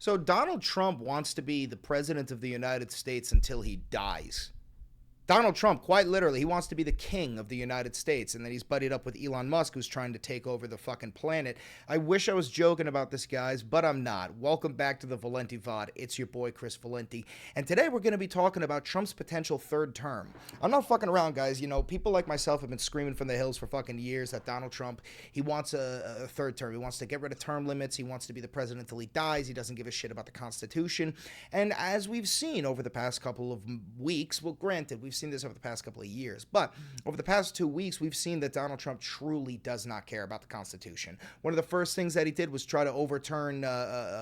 So Donald Trump wants to be the president of the United States until he dies. Donald Trump, quite literally, he wants to be the king of the United States, and then he's buddied up with Elon Musk, who's trying to take over the fucking planet. I wish I was joking about this, guys, but I'm not. Welcome back to the Valenti Vod. It's your boy, Chris Valenti, and today we're going to be talking about Trump's potential third term. I'm not fucking around, guys. You know, people like myself have been screaming from the hills for fucking years that Donald Trump, he wants a third term. He wants to get rid of term limits. He wants to be the president until he dies. He doesn't give a shit about the Constitution. And as we've seen over the past couple of weeks, well, granted, we've seen this over the past couple of years, but over the past 2 weeks, we've seen that Donald Trump truly does not care about the Constitution. One of the first things that he did was try to overturn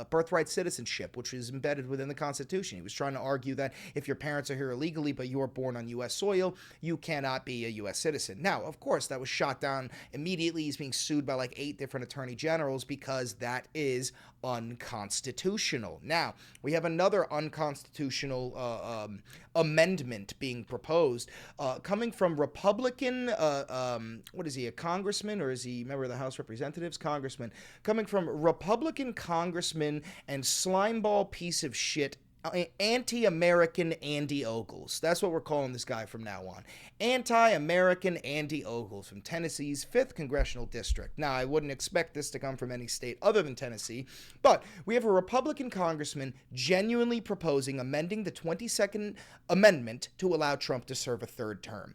birthright citizenship, which is embedded within the Constitution. He was trying to argue that if your parents are here illegally, but you were born on U.S. soil, you cannot be a U.S. citizen. Now, of course, that was shot down immediately. He's being sued by like 8 different attorney generals because that is unconstitutional. Now, we have another unconstitutional amendment being proposed coming from Republican, what is he, a congressman, or is he a member of the House of Representatives? Congressman. Coming from Republican congressman and slimeball piece of shit, anti-American Andy Ogles. That's what we're calling this guy from now on. Anti-American Andy Ogles from Tennessee's 5th Congressional District. Now, I wouldn't expect this to come from any state other than Tennessee, but we have a Republican congressman genuinely proposing amending the 22nd Amendment to allow Trump to serve a third term.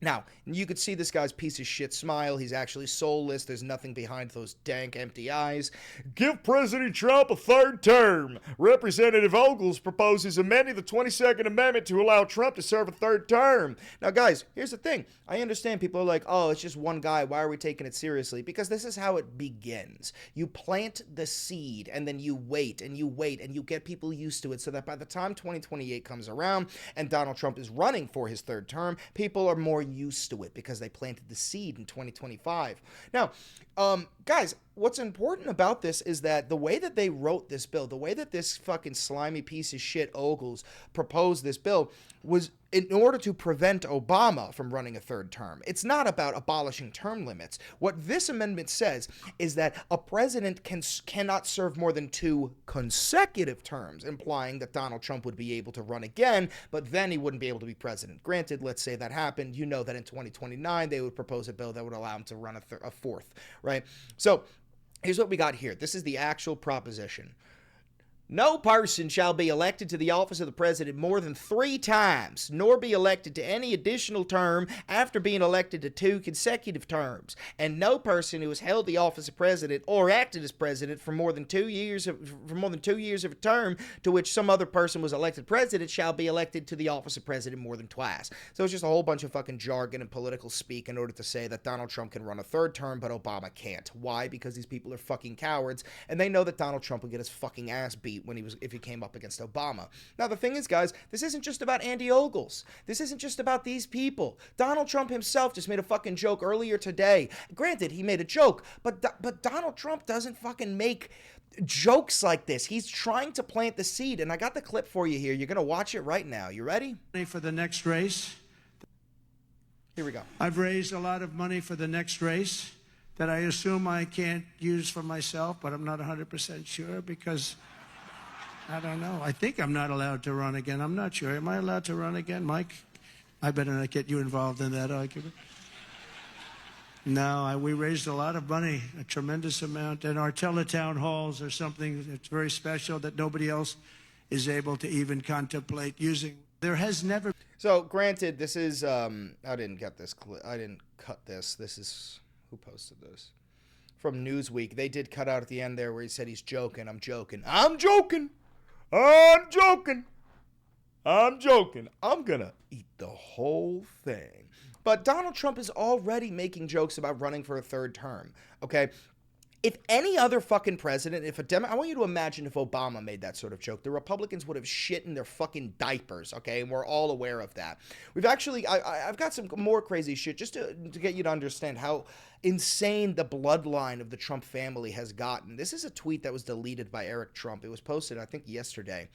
Now, you could see this guy's piece of shit smile. He's actually soulless. There's nothing behind those dank, empty eyes. Give President Trump a third term. Representative Ogles proposes amending the 22nd Amendment to allow Trump to serve a third term. Now, guys, here's the thing. I understand people are like, oh, it's just one guy. Why are we taking it seriously? Because this is how it begins. You plant the seed, and then you wait, and you get people used to it so that by the time 2028 comes around and Donald Trump is running for his third term, people are more used to it because they planted the seed in 2025. Now, guys, what's important about this is that the way that they wrote this bill, the way that this fucking slimy piece of shit Ogles proposed this bill was in order to prevent Obama from running a third term. It's not about abolishing term limits. What this amendment says is that a president cannot serve more than 2 consecutive terms, implying that Donald Trump would be able to run again, but then he wouldn't be able to be president. Granted, let's say that happened. You know that in 2029, they would propose a bill that would allow him to run a fourth, right? So here's what we got here. This is the actual proposition. No person shall be elected to the office of the president more than 3 times, nor be elected to any additional term after being elected to 2 consecutive terms. And no person who has held the office of president or acted as president for more than 2 years of a term to which some other person was elected president shall be elected to the office of president more than twice. So it's just a whole bunch of fucking jargon and political speak in order to say that Donald Trump can run a third term, but Obama can't. Why? Because these people are fucking cowards, and they know that Donald Trump would get his fucking ass beat if he came up against Obama. Now, the thing is, guys, this isn't just about Andy Ogles. This isn't just about these people. Donald Trump himself just made a fucking joke earlier today. Granted, he made a joke, but Donald Trump doesn't fucking make jokes like this. He's trying to plant the seed, and I got the clip for you here. You're going to watch it right now. You ready? For the next race. Here we go. I've raised a lot of money for the next race that I assume I can't use for myself, but I'm not 100% sure because I don't know. I think I'm not allowed to run again. I'm not sure. Am I allowed to run again, Mike? I better not get you involved in that argument. No, we raised a lot of money, a tremendous amount, and our teletown halls are something that's very special that nobody else is able to even contemplate using. There has never... So, granted, this is, I didn't get this clip. I didn't cut this. This is, who posted this? From Newsweek. They did cut out at the end there where he said he's joking. I'm joking. I'm joking. I'm joking. I'm joking. I'm gonna eat the whole thing. But Donald Trump is already making jokes about running for a third term, okay? If any other fucking president, I want you to imagine if Obama made that sort of joke, the Republicans would have shit in their fucking diapers, okay? And we're all aware of that. We've actually, I've got some more crazy shit just to get you to understand how insane the bloodline of the Trump family has gotten. This is a tweet that was deleted by Eric Trump. It was posted, I think, yesterday.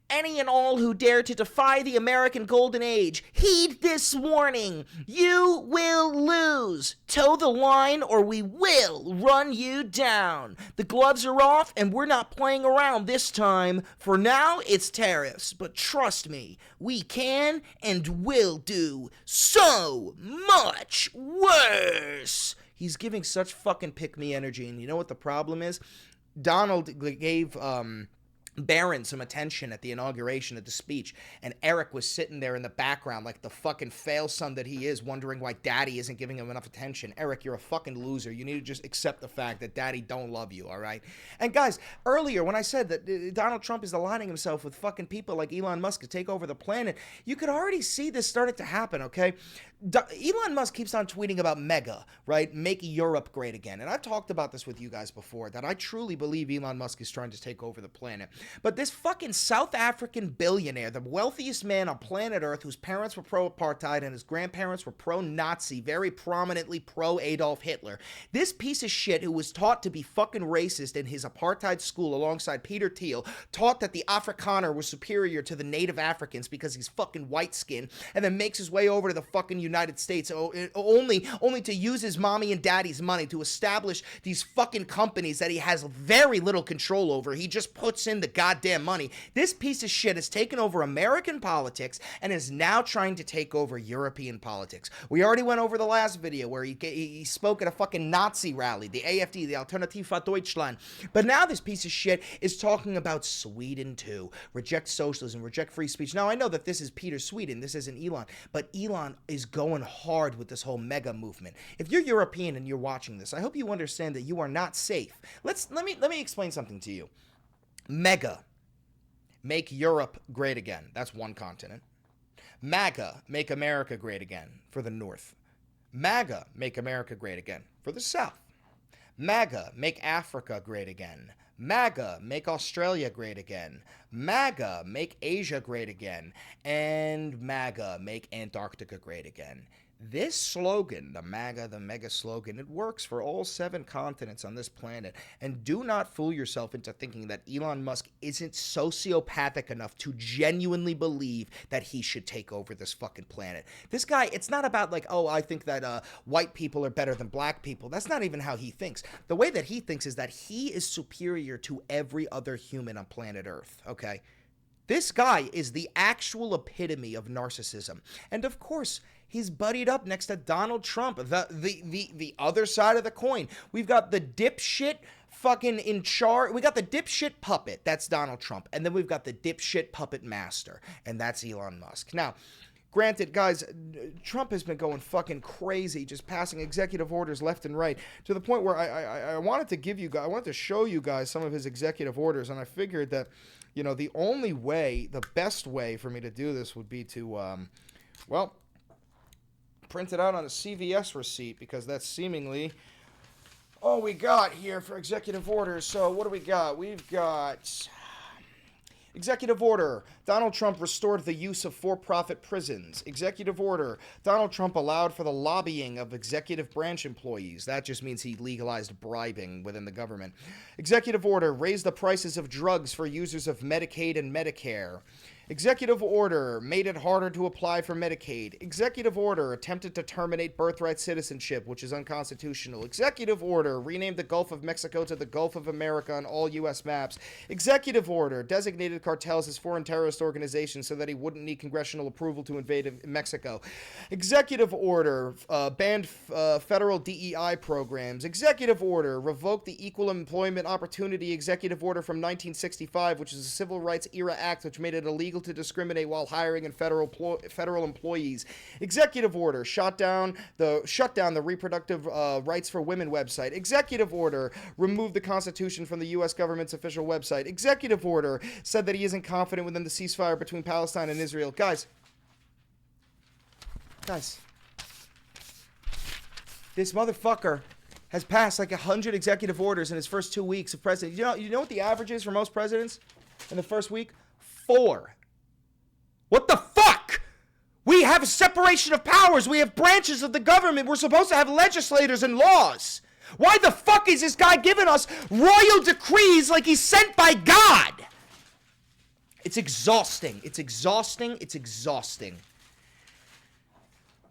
Any and all who dare to defy the American Golden Age, heed this warning. You will lose. Toe the line or we will run you down. The gloves are off and we're not playing around this time. For now, it's tariffs. But trust me, we can and will do so much worse. He's giving such fucking pick-me energy. And you know what the problem is? Donald gave Barron some attention at the inauguration of the speech, and Eric was sitting there in the background like the fucking fail son that he is, wondering why daddy isn't giving him enough attention. Eric, you're a fucking loser. You need to just accept the fact that daddy don't love you, all right? And guys, earlier when I said that Donald Trump is aligning himself with fucking people like Elon Musk to take over the planet, you could already see this started to happen, okay? Elon Musk keeps on tweeting about mega, right? Make Europe great again. And I've talked about this with you guys before, that I truly believe Elon Musk is trying to take over the planet. But this fucking South African billionaire, the wealthiest man on planet Earth, whose parents were pro-apartheid and his grandparents were pro-Nazi, very prominently pro-Adolf Hitler, this piece of shit who was taught to be fucking racist in his apartheid school alongside Peter Thiel, taught that the Afrikaner was superior to the native Africans because he's fucking white-skinned, and then makes his way over to the fucking United States only to use his mommy and daddy's money to establish these fucking companies that he has very little control over. He just puts in the goddamn money. This piece of shit has taken over American politics and is now trying to take over European politics. We already went over the last video where he spoke at a fucking Nazi rally, the AfD, the Alternative für Deutschland. But now this piece of shit is talking about Sweden too. Reject socialism, reject free speech. Now I know that this is Peter Sweden, this isn't Elon, but Elon is going hard with this whole mega movement. If you're European and you're watching this, I hope you understand that you are not safe. Let me explain something to you. Mega, make Europe great again. That's one continent. MAGA, make America great again for the North. MAGA, make America great again for the South. MAGA, make Africa great again. MAGA, make Australia great again. MAGA, make Asia great again. And MAGA, make Antarctica great again. This slogan, the MAGA, the mega slogan, it works for all 7 continents on this planet. And do not fool yourself into thinking that Elon Musk isn't sociopathic enough to genuinely believe that he should take over this fucking planet. This guy, it's not about like, oh, I think that white people are better than black people. That's not even how he thinks. The way that he thinks is that he is superior to every other human on planet Earth, okay? This guy is the actual epitome of narcissism. And of course, he's buddied up next to Donald Trump, the other side of the coin. We've got the dipshit fucking in charge. We got the dipshit puppet, that's Donald Trump. And then we've got the dipshit puppet master, and that's Elon Musk. Now, granted, guys, Trump has been going fucking crazy, just passing executive orders left and right, to the point where I wanted to give you guys, I wanted to show you guys some of his executive orders, and I figured that, you know, the only way, the best way for me to do this would be to, well, print it out on a CVS receipt, because that's seemingly all we got here for executive orders. So what do we got? We've got executive order. Donald Trump restored the use of for-profit prisons. Executive order. Donald Trump allowed for the lobbying of executive branch employees. That just means he legalized bribing within the government. Executive order. Raised the prices of drugs for users of Medicaid and Medicare. Executive order made it harder to apply for Medicaid. Executive order attempted to terminate birthright citizenship, which is unconstitutional. Executive order renamed the Gulf of Mexico to the Gulf of America on all U.S. maps. Executive order designated cartels as foreign terrorist organizations so that he wouldn't need congressional approval to invade Mexico. Executive order banned federal DEI programs. Executive order revoked the Equal Employment Opportunity Executive Order from 1965, which is a civil rights era act which made it illegal to discriminate while hiring in federal employees. Executive order shut down the reproductive rights for women website. Executive order removed the Constitution from the U.S. government's official website. Executive order said that he isn't confident within the ceasefire between Palestine and Israel. Guys, this motherfucker has passed like 100 executive orders in his first 2 weeks of president. You know what the average is for most presidents in the first week? 4. What the fuck? We have a separation of powers. We have branches of the government. We're supposed to have legislators and laws. Why the fuck is this guy giving us royal decrees like he's sent by God? It's exhausting. It's exhausting. It's exhausting.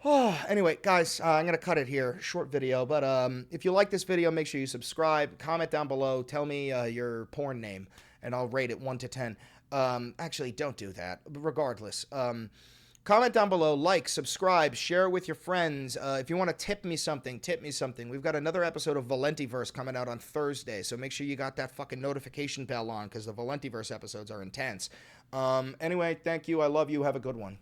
Oh, anyway, guys, I'm going to cut it here. Short video. But if you like this video, make sure you subscribe. Comment down below. Tell me your porn name, and I'll rate it 1 to 10. Actually, don't do that. Regardless. Comment down below, like, subscribe, share it with your friends. If you want to tip me something, tip me something. We've got another episode of Valenti Verse coming out on Thursday, so make sure you got that fucking notification bell on, because the Valenti Verse episodes are intense. Anyway, thank you. I love you. Have a good one.